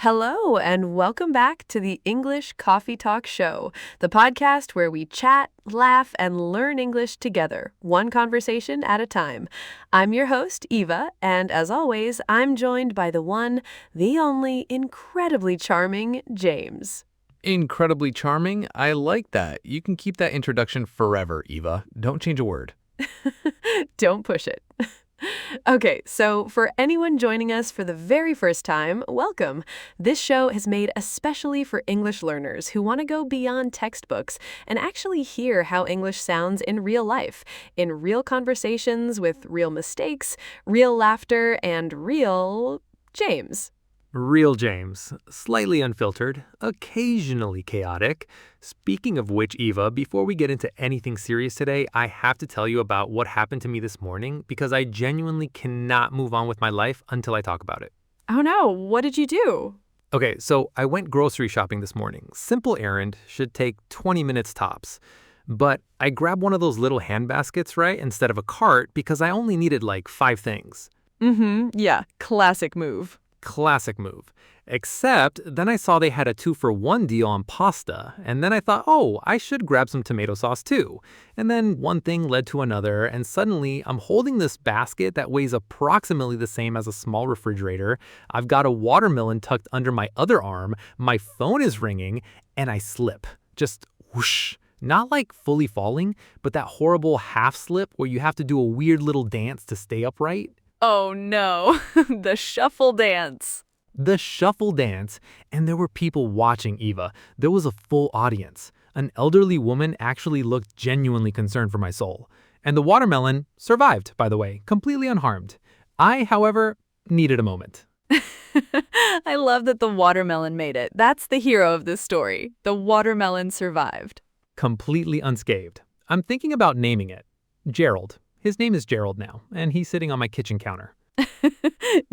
Hello, and welcome back to the English Coffee Talk Show, the podcast where we chat, laugh, and learn English together, one conversation at a time. I'm your host, Eva, and as always, I'm joined by the one, the only, incredibly charming James. Incredibly charming? I like that. You can keep that introduction forever, Eva. Don't change a word. Don't push it. Okay, so for anyone joining us for the very first time, welcome. This show is made especially for English learners who want to go beyond textbooks and actually hear how English sounds in real life, in real conversations with real mistakes, real laughter, and real James. Real James. Slightly unfiltered, occasionally chaotic. Speaking of which, Eva, before we get into anything serious today, I have to tell you about what happened to me this morning because I genuinely cannot move on with my life until I talk about it. Oh no, what did you do? Okay, so I went grocery shopping this morning. Simple errand, should take 20 minutes tops. But I grabbed one of those little handbaskets, right, instead of a cart because I only needed like 5 things. Yeah, classic move. Classic move. Except then I saw they had a 2-for-1 deal on pasta, and then I thought, oh, I should grab some tomato sauce too. And then one thing led to another, and suddenly I'm holding this basket that weighs approximately the same as a small refrigerator. I've got a watermelon tucked under my other arm, my phone is ringing, and I slip. Just whoosh. Not like fully falling, but that horrible half slip where you have to do a weird little dance to stay upright. Oh no, the shuffle dance. The shuffle dance, and there were people watching, Eva. There was a full audience. An elderly woman actually looked genuinely concerned for my soul. And the watermelon survived, by the way, completely unharmed. I, however, needed a moment. I love that the watermelon made it. That's the hero of this story. The watermelon survived. Completely unscathed. I'm thinking about naming it. Jerald. His name is Jerald now, and he's sitting on my kitchen counter.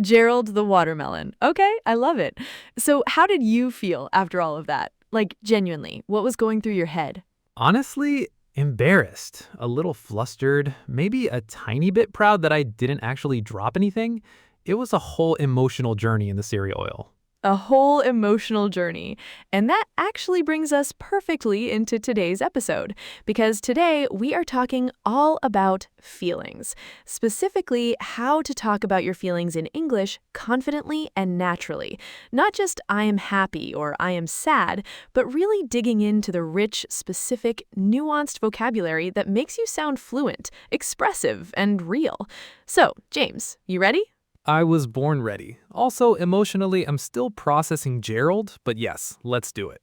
Jerald the watermelon. Okay, I love it. So how did you feel after all of that? Like, genuinely, what was going through your head? Honestly, embarrassed, a little flustered, maybe a tiny bit proud that I didn't actually drop anything. It was a whole emotional journey in the cereal oil. A whole emotional journey. And that actually brings us perfectly into today's episode, because today we are talking all about feelings, specifically how to talk about your feelings in English confidently and naturally. Not just I am happy or I am sad, but really digging into the rich, specific, nuanced vocabulary that makes you sound fluent, expressive, and real. So, James, you ready? I was born ready. Also, emotionally, I'm still processing Jerald, but yes, let's do it.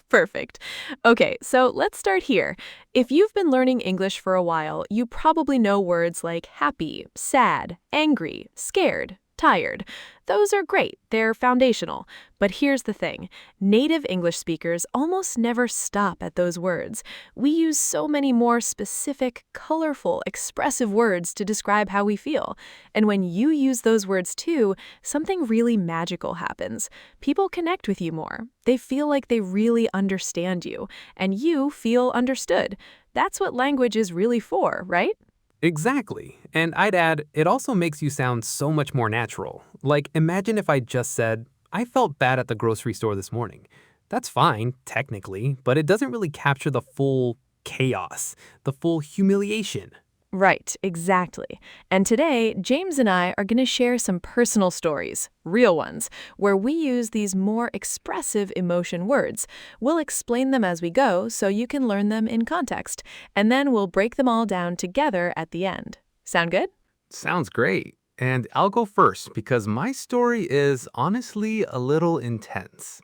Perfect. Okay, so let's start here. If you've been learning English for a while, you probably know words like happy, sad, angry, scared, tired. Those are great. They're foundational. But here's the thing. Native English speakers almost never stop at those words. We use so many more specific, colorful, expressive words to describe how we feel. And when you use those words too, something really magical happens. People connect with you more. They feel like they really understand you, and you feel understood. That's what language is really for, right? Exactly. And I'd add, it also makes you sound so much more natural. Like, imagine if I just said, I felt bad at the grocery store this morning. That's fine, technically, but it doesn't really capture the full chaos, the full humiliation. Right, exactly. And today, James and I are going to share some personal stories, real ones, where we use these more expressive emotion words. We'll explain them as we go so you can learn them in context, and then we'll break them all down together at the end. Sound good? Sounds great. And I'll go first because my story is honestly a little intense.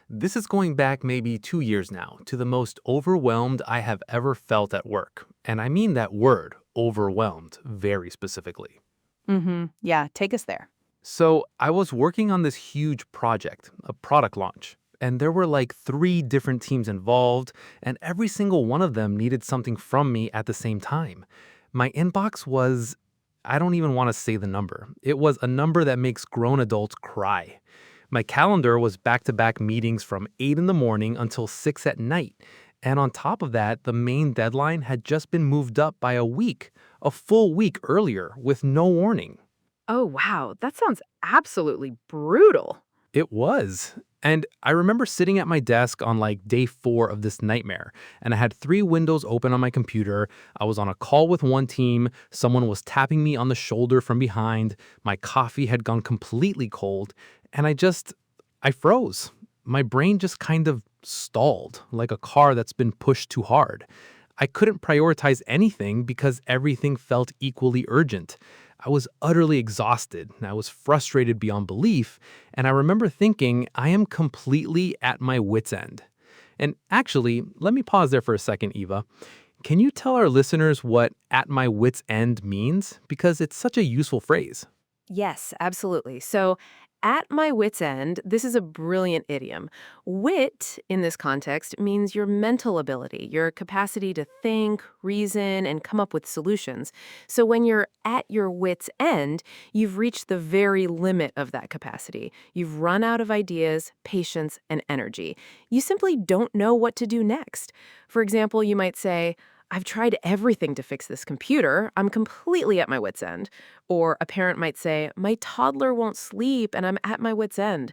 This is going back maybe 2 years now to the most overwhelmed I have ever felt at work. And I mean that word, overwhelmed, very specifically. Yeah, take us there. So I was working on this huge project, a product launch. And there were like 3 different teams involved, and every single one of them needed something from me at the same time. My inbox was, I don't even want to say the number. It was a number that makes grown adults cry. My calendar was back-to-back meetings from 8 in the morning until 6 at night. And on top of that, the main deadline had just been moved up by a full week earlier with no warning. Oh, wow, that sounds absolutely brutal. It was. And I remember sitting at my desk on like day 4 of this nightmare, and I had 3 windows open on my computer. I was on a call with one team, someone was tapping me on the shoulder from behind, my coffee had gone completely cold, and I froze. My brain just kind of stalled, like a car that's been pushed too hard. I couldn't prioritize anything because everything felt equally urgent. I was utterly exhausted, and I was frustrated beyond belief, and I remember thinking, I am completely at my wit's end. And actually, let me pause there for a second, Eva. Can you tell our listeners what at my wit's end means? Because it's such a useful phrase. Yes, absolutely. So, at my wit's end, this is a brilliant idiom. Wit, in this context, means your mental ability, your capacity to think, reason, and come up with solutions. So, when you're at your wit's end, you've reached the very limit of that capacity. You've run out of ideas, patience, and energy. You simply don't know what to do next. For example, you might say, I've tried everything to fix this computer. I'm completely at my wit's end. Or a parent might say, my toddler won't sleep and I'm at my wit's end.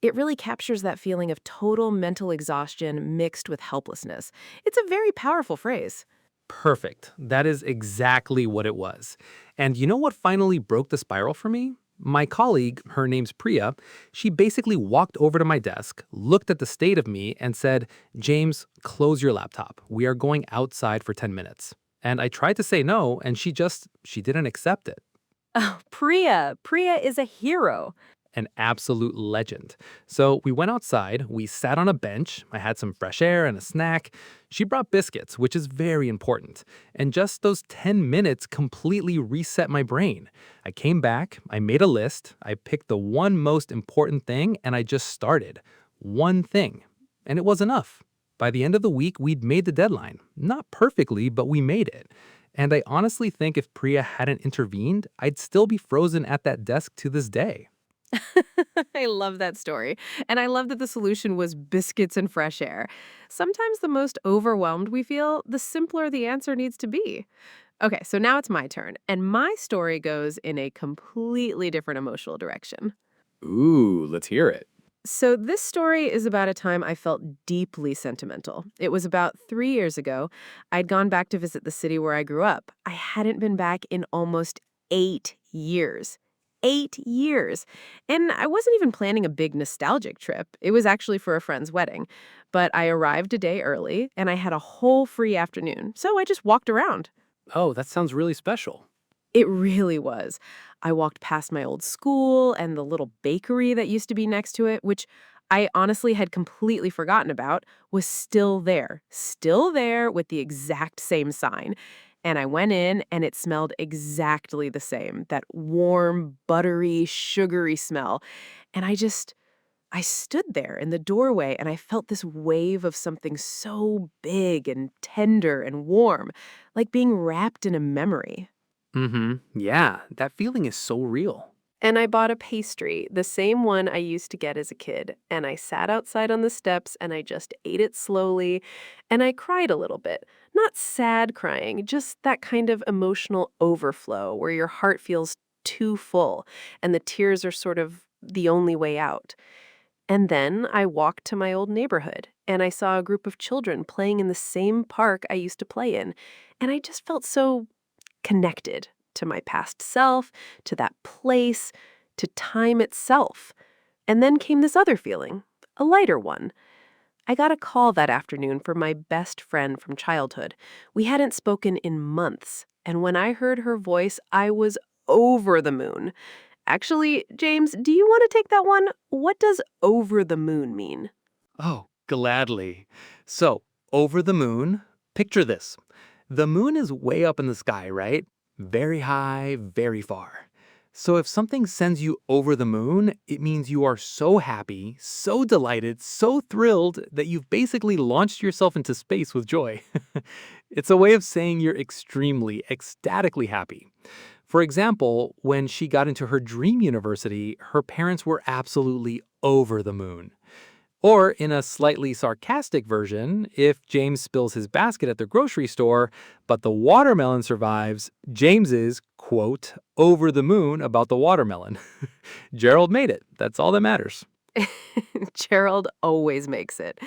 It really captures that feeling of total mental exhaustion mixed with helplessness. It's a very powerful phrase. Perfect. That is exactly what it was. And you know what finally broke the spiral for me? My colleague, her name's Priya, she basically walked over to my desk, looked at the state of me, and said, James, close your laptop. We are going outside for 10 minutes. And I tried to say no, and she didn't accept it. Oh, Priya. Priya is a hero. An absolute legend. So we went outside, we sat on a bench, I had some fresh air and a snack. She brought biscuits, which is very important. And just those 10 minutes completely reset my brain. I came back, I made a list, I picked the one most important thing, and I just started. One thing. And it was enough. By the end of the week, we'd made the deadline. Not perfectly, but we made it. And I honestly think if Priya hadn't intervened, I'd still be frozen at that desk to this day. I love that story. And I love that the solution was biscuits and fresh air. Sometimes the most overwhelmed we feel, the simpler the answer needs to be. Okay, so now it's my turn. And my story goes in a completely different emotional direction. Ooh, let's hear it. So, this story is about a time I felt deeply sentimental. It was about 3 years ago. I'd gone back to visit the city where I grew up. I hadn't been back in almost 8 years. 8 years. And I wasn't even planning a big nostalgic trip. It was actually for a friend's wedding. But I arrived a day early and I had a whole free afternoon. So I just walked around. Oh, that sounds really special. It really was. I walked past my old school and the little bakery that used to be next to it, which I honestly had completely forgotten about, was still there with the exact same sign. And I went in and it smelled exactly the same, that warm, buttery, sugary smell. And I stood there in the doorway and I felt this wave of something so big and tender and warm, like being wrapped in a memory. Yeah, that feeling is so real. And I bought a pastry, the same one I used to get as a kid. And I sat outside on the steps and I just ate it slowly. And I cried a little bit. Not sad crying, just that kind of emotional overflow where your heart feels too full and the tears are sort of the only way out. And then I walked to my old neighborhood and I saw a group of children playing in the same park I used to play in. And I just felt so connected to my past self, to that place, to time itself. And then came this other feeling, a lighter one. I got a call that afternoon from my best friend from childhood. We hadn't spoken in months, and when I heard her voice, I was over the moon. Actually, James, do you want to take that one? What does over the moon mean? Oh, gladly. So, over the moon, picture this. The moon is way up in the sky, right? Very high, very far. So if something sends you over the moon, it means you are so happy, so delighted, so thrilled that you've basically launched yourself into space with joy. It's a way of saying you're extremely, ecstatically happy. For example, when she got into her dream university, her parents were absolutely over the moon. Or in a slightly sarcastic version, if James spills his basket at the grocery store, but the watermelon survives, James is, quote, over the moon about the watermelon. Jerald made it. That's all that matters. Jerald always makes it.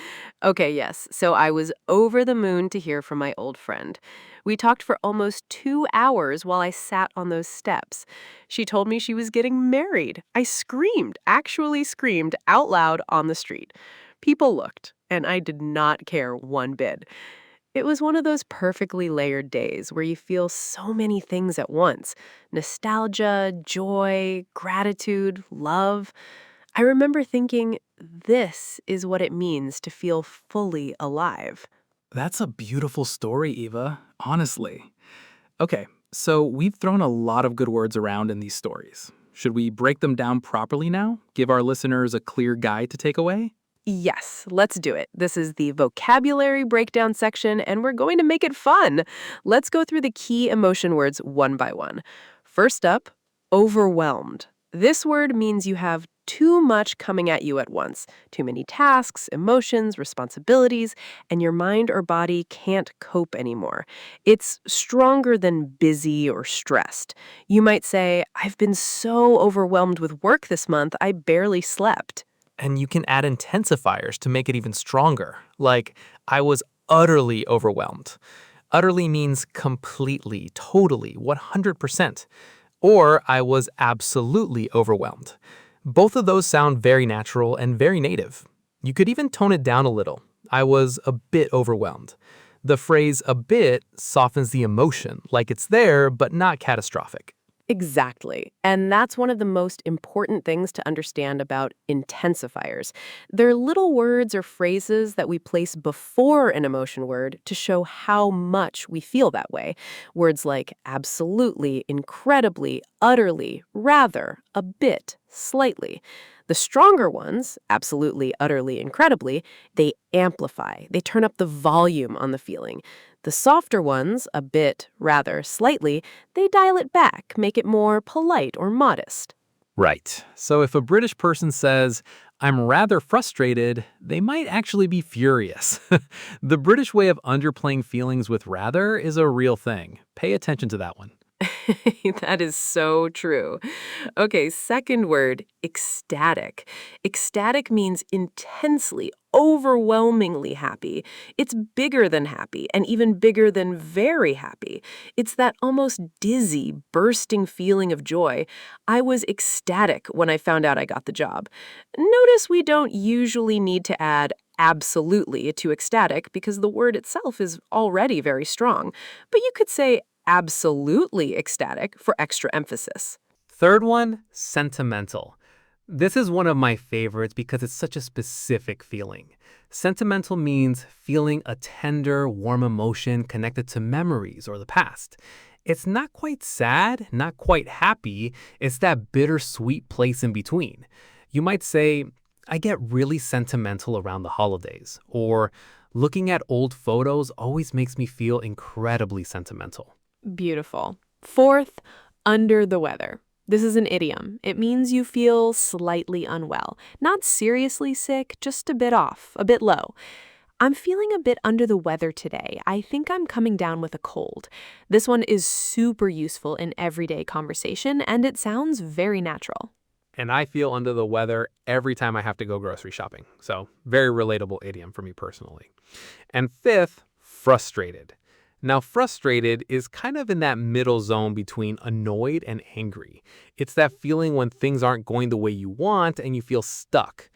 Okay, yes. So I was over the moon to hear from my old friend. We talked for almost 2 hours while I sat on those steps. She told me she was getting married. I screamed, actually screamed out loud on the street. People looked, and I did not care one bit. It was one of those perfectly layered days where you feel so many things at once: nostalgia, joy, gratitude, love. I remember thinking, this is what it means to feel fully alive. That's a beautiful story, Eva, honestly. Okay, so we've thrown a lot of good words around in these stories. Should we break them down properly now? Give our listeners a clear guide to take away? Yes, let's do it. This is the vocabulary breakdown section, and we're going to make it fun. Let's go through the key emotion words one by one. First up, overwhelmed. This word means you have too much coming at you at once. Too many tasks, emotions, responsibilities, and your mind or body can't cope anymore. It's stronger than busy or stressed. You might say, I've been so overwhelmed with work this month, I barely slept. And you can add intensifiers to make it even stronger, like I was utterly overwhelmed. Utterly means completely, totally, 100%. Or I was absolutely overwhelmed. Both of those sound very natural and very native. You could even tone it down a little. I was a bit overwhelmed. The phrase a bit softens the emotion, like it's there, but not catastrophic. Exactly. And that's one of the most important things to understand about intensifiers. They're little words or phrases that we place before an emotion word to show how much we feel that way. Words like absolutely, incredibly, utterly, rather, a bit, slightly. The stronger ones, absolutely, utterly, incredibly, they amplify. They turn up the volume on the feeling. The softer ones, a bit, rather, slightly, they dial it back, make it more polite or modest. Right. So if a British person says, I'm rather frustrated, they might actually be furious. The British way of underplaying feelings with rather is a real thing. Pay attention to that one. That is so true. Okay, second word, ecstatic. Ecstatic means intensely, overwhelmingly happy. It's bigger than happy and even bigger than very happy. It's that almost dizzy, bursting feeling of joy. I was ecstatic when I found out I got the job. Notice we don't usually need to add absolutely to ecstatic because the word itself is already very strong. But you could say absolutely ecstatic for extra emphasis. Third one, sentimental. This is one of my favorites because it's such a specific feeling. Sentimental means feeling a tender, warm emotion connected to memories or the past. It's not quite sad, not quite happy, it's that bittersweet place in between. You might say, I get really sentimental around the holidays, or looking at old photos always makes me feel incredibly sentimental. Beautiful. Fourth, under the weather. This is an idiom. It means you feel slightly unwell. Not seriously sick, just a bit off, a bit low. I'm feeling a bit under the weather today. I think I'm coming down with a cold. This one is super useful in everyday conversation, and it sounds very natural. And I feel under the weather every time I have to go grocery shopping. So, very relatable idiom for me personally. And fifth, frustrated. Now, frustrated is kind of in that middle zone between annoyed and angry. It's that feeling when things aren't going the way you want and you feel stuck.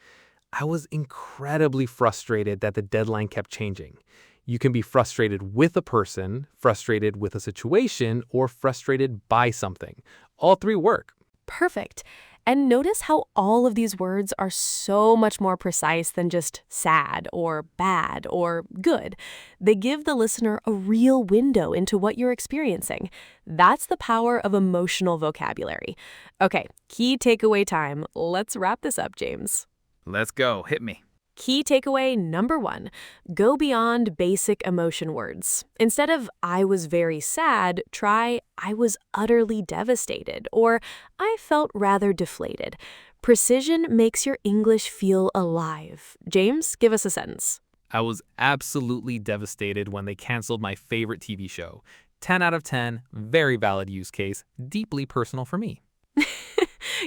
I was incredibly frustrated that the deadline kept changing. You can be frustrated with a person, frustrated with a situation, or frustrated by something. All three work. Perfect. And notice how all of these words are so much more precise than just sad or bad or good. They give the listener a real window into what you're experiencing. That's the power of emotional vocabulary. Okay, key takeaway time. Let's wrap this up, James. Let's go. Hit me. Key takeaway number 1, go beyond basic emotion words. Instead of I was very sad, try I was utterly devastated or I felt rather deflated. Precision makes your English feel alive. James, give us a sentence. I was absolutely devastated when they canceled my favorite TV show. 10 out of 10, very valid use case, deeply personal for me.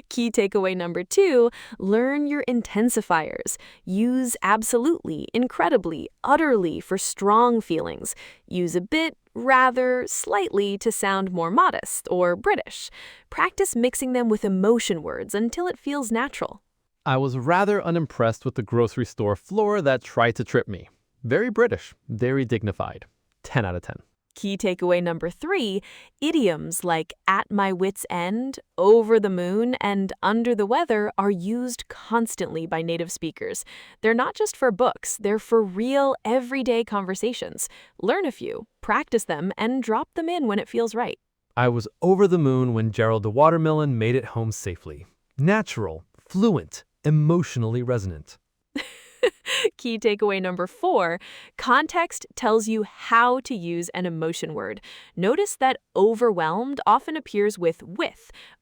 Key takeaway number 2, learn your intensifiers. Use absolutely, incredibly, utterly for strong feelings. Use a bit, rather, slightly to sound more modest or British. Practice mixing them with emotion words until it feels natural. I was rather unimpressed with the grocery store floor that tried to trip me. Very British, very dignified. 10 out of 10. Key takeaway number 3, idioms like at my wit's end, over the moon, and under the weather are used constantly by native speakers. They're not just for books, they're for real, everyday conversations. Learn a few, practice them, and drop them in when it feels right. I was over the moon when Jerald the watermelon made it home safely. Natural, fluent, emotionally resonant. Key takeaway number 4, context tells you how to use an emotion word. Notice that overwhelmed often appears with,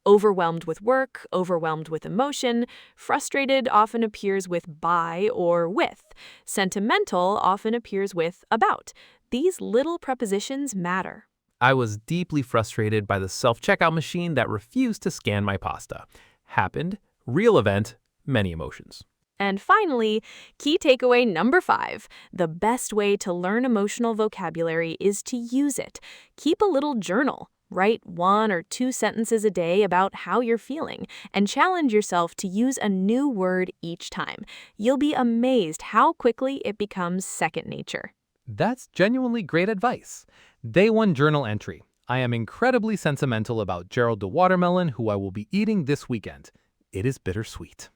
overwhelmed with work, overwhelmed with emotion, frustrated often appears with by or with, sentimental often appears with about. These little prepositions matter. I was deeply frustrated by the self-checkout machine that refused to scan my pasta. Happened, real event, many emotions. And finally, key takeaway number 5, the best way to learn emotional vocabulary is to use it. Keep a little journal. Write 1 or 2 sentences a day about how you're feeling, and challenge yourself to use a new word each time. You'll be amazed how quickly it becomes second nature. That's genuinely great advice. Day 1 journal entry. I am incredibly sentimental about Jerald the watermelon, who I will be eating this weekend. It is bittersweet.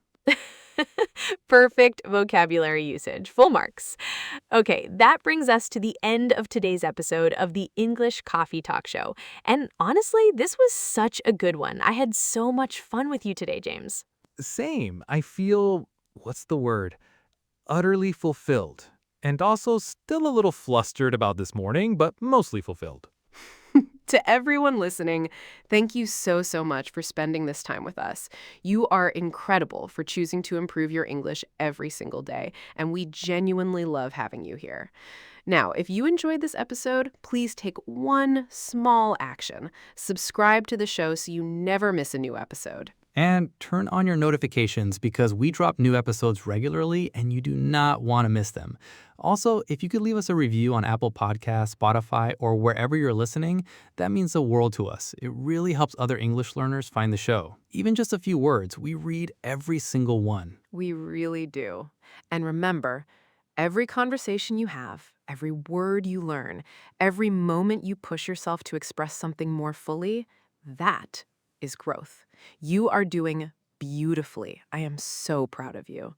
Perfect vocabulary usage. Full marks. Okay, that brings us to the end of today's episode of the English Coffee Talk Show. And honestly, this was such a good one. I had so much fun with you today, James. Same. I feel, what's the word? Utterly fulfilled. And also still a little flustered about this morning, but mostly fulfilled. To everyone listening, thank you so much for spending this time with us. You are incredible for choosing to improve your English every single day, and we genuinely love having you here. Now, if you enjoyed this episode, please take one small action. Subscribe to the show so you never miss a new episode. And turn on your notifications because we drop new episodes regularly and you do not want to miss them. Also, if you could leave us a review on Apple Podcasts, Spotify, or wherever you're listening, that means the world to us. It really helps other English learners find the show. Even just a few words, we read every single one. We really do. And remember, every conversation you have, every word you learn, every moment you push yourself to express something more fully, that is growth. You are doing beautifully. I am so proud of you.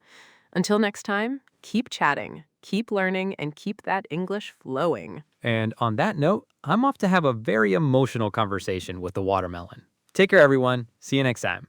Until next time, keep chatting, keep learning, and keep that English flowing. And on that note, I'm off to have a very emotional conversation with the watermelon. Take care, everyone. See you next time.